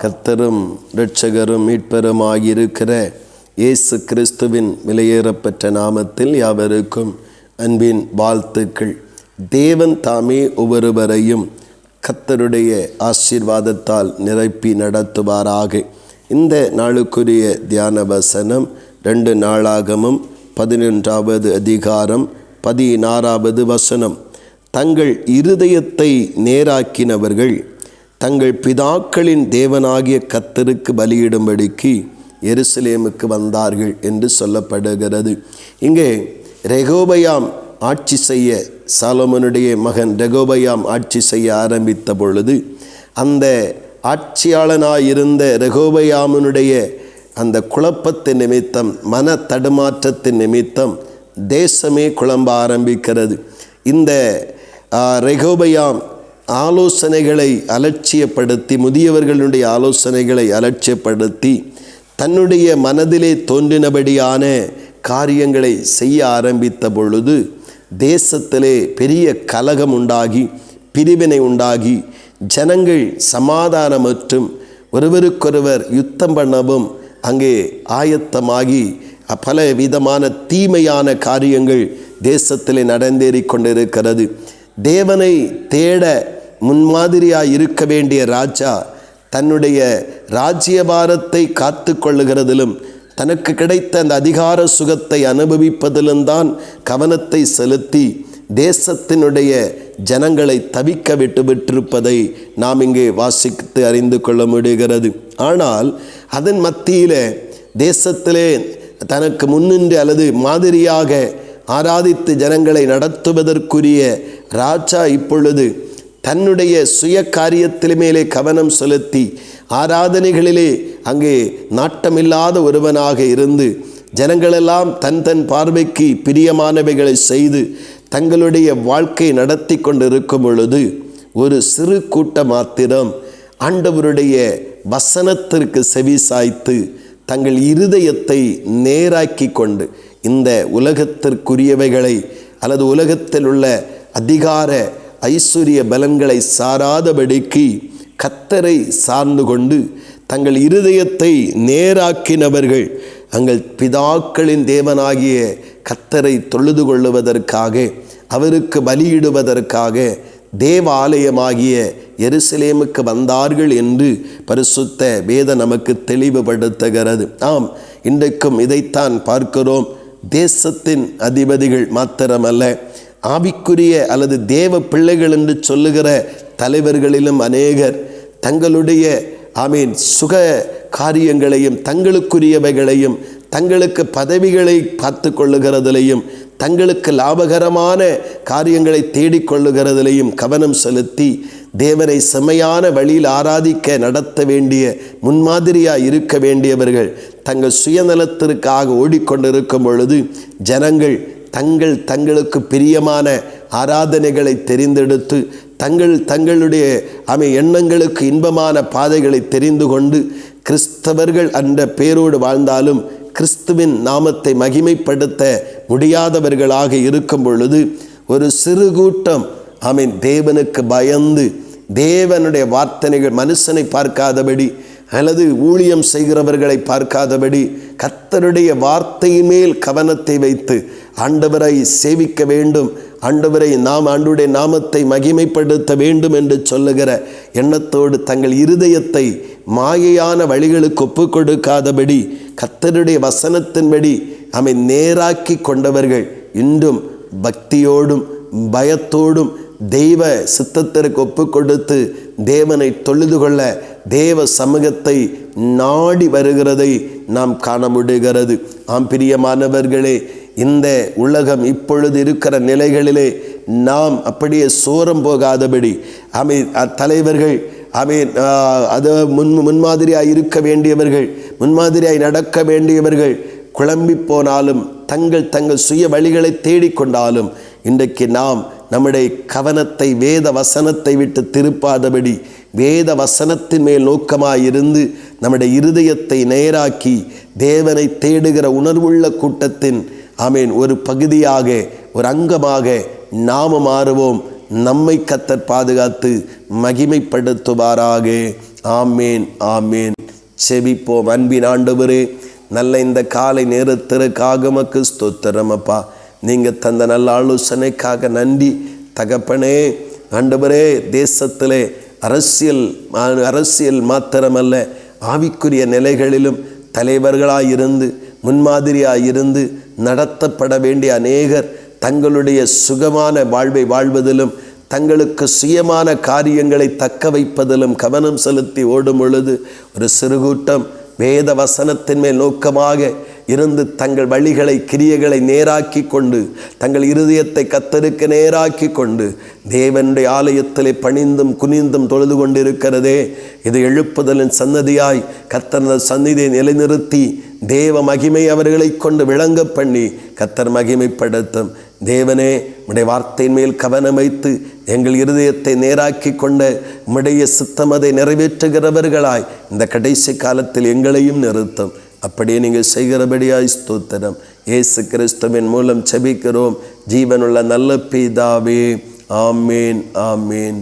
கர்த்தரும் இரட்சகரும் மீட்பருமாயிருக்கிற இயேசு கிறிஸ்துவின் விலையேறப்பெற்ற நாமத்தில் யாவருக்கும் அன்பின் வாழ்த்துக்கள். தேவன் தாமே ஒவ்வொருவரையும் கர்த்தருடைய ஆசீர்வாதத்தால் நிரப்பி நடத்துவாராக. இந்த நாளுக்குரிய தியான வசனம் 2 நாளாகமம் 11வது அதிகாரம் 16வது வசனம். தங்கள் இருதயத்தை நேராக்கினவர்கள் தங்கள் பிதாக்களின் தேவனாகிய கர்த்தருக்கு பலியிடும்படிக்கு எருசலேமுக்கு வந்தார்கள் என்று சொல்லப்படுகிறது. இங்கே ரெகோபயாம் ஆட்சி செய்ய, சாலோமோனுடைய மகன் ரெகோபயாம் ஆட்சி செய்ய ஆரம்பித்த பொழுது அந்த ஆட்சியாளனாயிருந்த ரெகோபயாமுனுடைய அந்த குழப்பத்தின் நிமித்தம், மன தடுமாற்றத்தின் நிமித்தம் தேசமே குழம்ப ஆரம்பிக்கிறது. இந்த ரெகோபயாம் ஆலோசனைகளை அலட்சியப்படுத்தி, முதியவர்களுடைய ஆலோசனைகளை அலட்சியப்படுத்தி தன்னுடைய மனதிலே தோன்றினபடியான காரியங்களை செய்ய ஆரம்பித்த பொழுது தேசத்திலே பெரிய கலகம் உண்டாகி, பிரிவினை உண்டாகி, ஜனங்கள் சமாதானமற்றும் ஒருவருக்கொருவர் யுத்தம் பண்ணவும் அங்கே ஆயத்தமாகி பல விதமான தீமையான காரியங்கள் தேசத்திலே நடந்தேறி கொண்டிருக்கிறது. தேவனை தேட முன்மாதிரியாக இருக்க வேண்டிய ராஜா தன்னுடைய ராஜ்யபாரத்தை காத்து கொள்ளுகிறதிலும் தனக்கு கிடைத்த அந்த அதிகார சுகத்தை அனுபவிப்பதிலும் தான் கவனத்தை செலுத்தி தேசத்தினுடைய ஜனங்களை தவிக்க விட்டுவிட்டிருப்பதை நாம் இங்கே வாசித்து அறிந்து கொள்ள முடிகிறது. ஆனால் அதன் மத்தியில் தேசத்திலே தனக்கு முன்னின்று அல்லது மாதிரியாக ஆராதித்து ஜனங்களை நடத்துவதற்குரிய ராஜா இப்பொழுது தன்னுடைய சுய காரியத்தின் மேலே கவனம் செலுத்தி ஆராதனைகளிலே அங்கே நாட்டமில்லாத ஒருவனாக இருந்து ஜனங்களெல்லாம் தன் பார்வைக்கு பிரியமானவைகளை செய்து தங்களுடைய வாழ்க்கை நடத்தி கொண்டிருக்கும் பொழுது ஒரு சிறு கூட்டம் மாத்திரம் ஆண்டவருடைய வசனத்திற்கு செவி சாய்த்து தங்கள் இருதயத்தை நேராக்கி கொண்டு இந்த உலகத்திற்குரியவைகளை அல்லது உலகத்தில் உள்ள அதிகார ஐஸ்வர்ய பலன்களை சாராதபடிக்கு கர்த்தரை சார்ந்து கொண்டு தங்கள் இருதயத்தை நேராக்கினவர்கள் தங்கள் பிதாக்களின் தேவனாகிய கர்த்தரை தொழுது கொள்ளுவதற்காக, அவருக்கு பலியிடுவதற்காக தேவாலயமாகிய எருசலேமுக்கு வந்தார்கள் என்று பரிசுத்த வேதம் நமக்கு தெளிவுபடுத்துகிறது. ஆம், இன்றைக்கும் இதைத்தான் பார்க்கிறோம். தேசத்தின் அதிபதிகள் மாத்திரமல்ல, ஆவிக்குரிய அல்லது தேவ பிள்ளைகள் என்று சொல்லுகிற தலைவர்களிலும் அநேகர் தங்களுடைய சுக காரியங்களையும் தங்களுக்குரியவைகளையும் தங்களுக்கு பதவிகளை பார்த்து கொள்ளுகிறதிலையும் தங்களுக்கு லாபகரமான காரியங்களை தேடிக்கொள்ளுகிறதிலையும் கவனம் செலுத்தி தேவனை செம்மையான வழியில் ஆராதிக்க நடத்த வேண்டிய முன்மாதிரியாக இருக்க வேண்டியவர்கள் தங்கள் சுயநலத்திற்காக ஓடிக்கொண்டிருக்கும் பொழுது ஜனங்கள் தங்களுக்கு பிரியமான ஆராதனைகளை தெரிந்தெடுத்து தங்களுடைய எண்ணங்களுக்கு இன்பமான பாதைகளை தெரிந்து கொண்டு கிறிஸ்தவர்கள் என்ற பேரோடு வாழ்ந்தாலும் கிறிஸ்துவின் நாமத்தை மகிமைப்படுத்த முடியாதவர்களாக இருக்கும் பொழுது ஒரு சிறு கூட்டம் தேவனுக்கு பயந்து தேவனுடைய வார்த்தைகள் மனுஷனை பார்க்காதபடி அல்லது ஊழியம் செய்கிறவர்களை பார்க்காதபடி கர்த்தருடைய வார்த்தையின் மேல் கவனத்தை வைத்து ஆண்டவரை சேவிக்க வேண்டும், ஆண்டவரை ஆண்டவருடைய நாமத்தை மகிமைப்படுத்த வேண்டும் என்று சொல்லுகிற எண்ணத்தோடு தங்கள் இருதயத்தை மாயையான வழிகளுக்கு ஒப்பு கொடுக்காதபடி கர்த்தருடைய வசனத்தின்படி நேராக்கி கொண்டவர்கள் இன்றும் பக்தியோடும் பயத்தோடும் தெய்வ சித்தத்திற்கு ஒப்பு கொடுத்து தேவனை தொழுது கொள்ள தேவ சமூகத்தை நாடி வருகிறதை நாம் காண முடிகிறது. பிரியமானவர்களே, இந்த உலகம் இப்பொழுது இருக்கிற நிலைகளிலே நாம் அப்படியே சோரம் போகாதபடி தலைவர்கள் அது முன்மாதிரியாய் இருக்க வேண்டியவர்கள், முன்மாதிரியாய் நடக்க வேண்டியவர்கள் குழம்பி போனாலும் தங்கள் சுய வழிகளை தேடிக்கொண்டாலும் இன்றைக்கு நாம் நம்முடைய கவனத்தை வேத வசனத்தை விட்டு திருப்பாதபடி வேத வசனத்தின் மேல் நோக்கமாயிருந்து நம்முடைய இருதயத்தை நேராக்கி தேவனை தேடுகிற உணர்வுள்ள கூட்டத்தின் ஒரு பகுதியாக, ஒரு அங்கமாக நாம மாறுவோம். நம்மை கர்த்தர் பாதுகாத்து மகிமைப்படுத்துவாராக. ஆமேன் ஆமேன். செபிப்போம். அன்பின் ஆண்டவரே, நல்ல இந்த காலை நேரத்திற்காக உமக்கு ஸ்தோத்திரம் அப்பா. நீங்கள் தந்த நல்ல ஆலோசனைக்காக நன்றி தகப்பனே. ஆண்டவரே, தேசத்திலே அரசியல் மாத்திரமல்ல, ஆவிக்குரிய நிலைகளிலும் தலைவர்களாயிருந்து முன்மாதிரியாயிருந்து நடத்தப்பட வேண்டிய அநேகர் தங்களுடைய சுகமான வாழ்வை வாழ்வதிலும் தங்களுக்கு சுயமான காரியங்களை தக்க வைப்பதிலும் கவனம் செலுத்தி ஓடும் பொழுது ஒரு சிறுகூட்டம் வேத வசனத்தின் மேல் நோக்கமாக இருந்து தங்கள் வழிகளை கிரியைகளை நேராக்கி கொண்டு தங்கள் இருதயத்தை கர்த்தருக்கு நேராக்கி கொண்டு தேவனுடைய ஆலயத்திலே பணிந்தும் குனிந்தும் தொழுது கொண்டிருக்கிறதே, இது எழுப்புதலின் சன்னதியாய் கர்த்தர் சந்நிதியை நிலைநிறுத்தி தேவ மகிமை அவர்களை கொண்டு விளங்க பண்ணி கர்த்தர் மகிமைப்படுத்தும். தேவனே, உம்முடைய வார்த்தையின் மேல் கவனம் வைத்து எங்கள் இருதயத்தை நேராக்கி கொண்ட உம்முடைய சித்தமதை நிறைவேற்றுகிறவர்களாய் இந்த கடைசி காலத்தில் எங்களையும் நிறுத்தும். அப்படியே நீங்கள் செய்கிறபடியாய் ஸ்தோத்திரம். இயேசு கிறிஸ்துவின் மூலம் செபிக்கிறோம் ஜீவனுள்ள நல்ல பிதாவே. ஆமேன் ஆமேன்.